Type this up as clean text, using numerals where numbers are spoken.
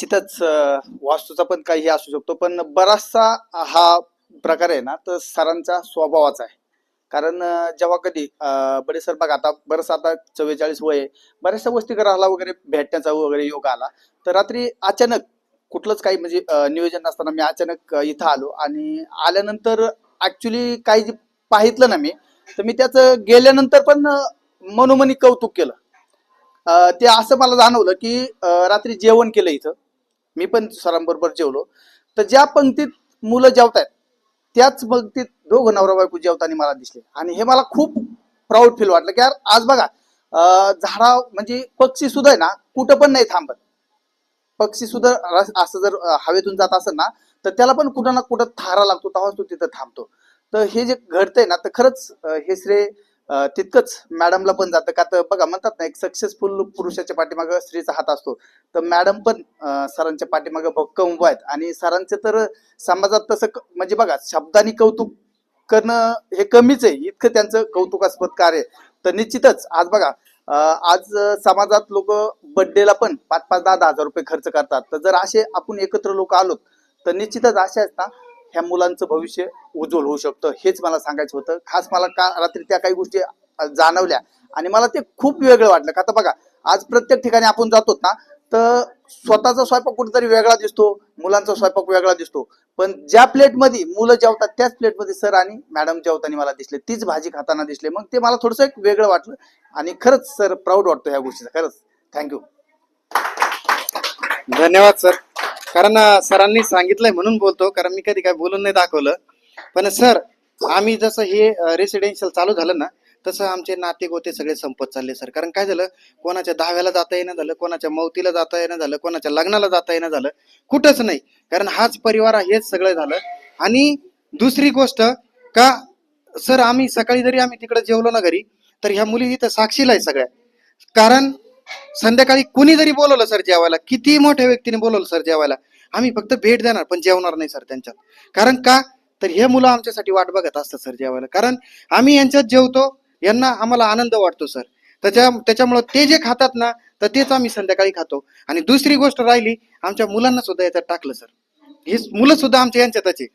निश्चितच वास्तूचा पण काही असू शकतो, पण बराचसा हा प्रकार आहे ना तर सरांचा स्वभावाचा आहे. कारण जेव्हा कधी बडे सर बघा आता बरंच आता 44 वय आहे, बऱ्याचशा गोष्टी करायला वगैरे भेटण्याचा वगैरे योग आला. तर रात्री अचानक कुठलंच काही म्हणजे नियोजन नसताना मी अचानक इथं आलो आणि आल्यानंतर ऍक्च्युली काही जे पाहितलं ना मी, तर मी त्याचं गेल्यानंतर पण मनोमनी कौतुक केलं. ते असं मला जाणवलं की रात्री जेवण केलं इथं, मी पण सरांबरोबर जेवलो. तर ज्या पंक्तीत मुलं जेवतायत त्याच पंक्तीत दोघं नवरा बायको जेवताना मला दिसले आणि हे मला खूप प्राऊड फील वाटलं की यार आज बघा झाडा म्हणजे पक्षी सुद्धा आहे ना कुठं पण नाही थांबत. पक्षी सुद्धा असं जर हवेतून जात असेल ना तर त्याला पण कुठं ना कुठं थारा लागतो, तेव्हाच तो तिथं थांबतो. तर हे जे घडतंय ना तर खरंच हे श्रेय तितकंच मॅडमला पण जातं का. तर बघा म्हणतात ना एक सक्सेसफुल पुरुषाच्या पाठीमागे स्त्रीचा हात असतो. तर मॅडम पण सरांच्या पाठीमागे भक्कम उभा आहेत आणि सरांचे तर समाजात तसं म्हणजे बघा शब्दांनी कौतुक करणं हे कमीच आहे, इतकं त्यांचं कौतुकास्पद कार्य आहे. तर निश्चितच आज बघा आज समाजात लोक बर्थडेला पण 5-5, 10-10 हजार रुपये खर्च करतात. तर जर असे आपण एकत्र लोक आलो तर निश्चितच असे आहेत ना ह्या मुलांचं भविष्य उज्ज्वल होऊ शकतं. हेच मला सांगायचं होतं. खास मला का रात्री त्या काही गोष्टी जाणवल्या आणि मला ते खूप वेगळं वाटलं. का आता बघा आज प्रत्येक ठिकाणी आपण जातो ना तर स्वतःचा स्वयंपाक कुठेतरी वेगळा दिसतो, मुलांचा स्वयंपाक वेगळा दिसतो. पण ज्या प्लेटमध्ये मुलं जेवतात त्याच प्लेटमध्ये सर आणि मॅडम जेवताना मला दिसले, तीच भाजी खाताना दिसले. मग ते मला थोडंसं एक वेगळं वाटलं आणि खरंच सर प्राऊड वाटतो ह्या गोष्टीचा. खरंच थँक्यू. धन्यवाद सर. कारण सरांनी सांगितलंय म्हणून बोलतो, कारण मी कधी काय बोलून नाही दाखवलं. पण सर, आम्ही जसं हे रेसिडेन्शियल चालू झालं ना तसं आमचे नाते गोते सगळे संपत चालले सर. कारण काय झालं, कोणाच्या दहाव्याला जाता येणं झालं, कोणाच्या मौतीला जाता येणं झालं, कोणाच्या लग्नाला जाता येणं झालं, कुठंच नाही. कारण हाच परिवार हेच सगळं झालं. आणि दुसरी गोष्ट का सर, आम्ही सकाळी जरी आम्ही तिकडे जेवलो ना घरी, तर ह्या मुली इथं साक्षीला आहे सगळ्या. कारण संध्याकाळी कुणी जरी बोलवलं सर जेवायला, किती मोठ्या व्यक्तीने बोलवलं सर जेवायला, आम्ही फक्त भेट देणार पण जेवणार नाही सर त्यांच्यात. कारण का, तर हे मुलं आमच्यासाठी वाट बघत असतात सर जेवायला. कारण आम्ही यांच्यात जेवतो, यांना आम्हाला आनंद वाटतो सर. त्याच्यामुळं ते जे खातात ना तर तेच आम्ही संध्याकाळी खातो. आणि दुसरी गोष्ट राहिली, आमच्या मुलांना सुद्धा याच्यात टाकलं सर. ही मुलं सुद्धा आमच्या यांच्यातच आहे.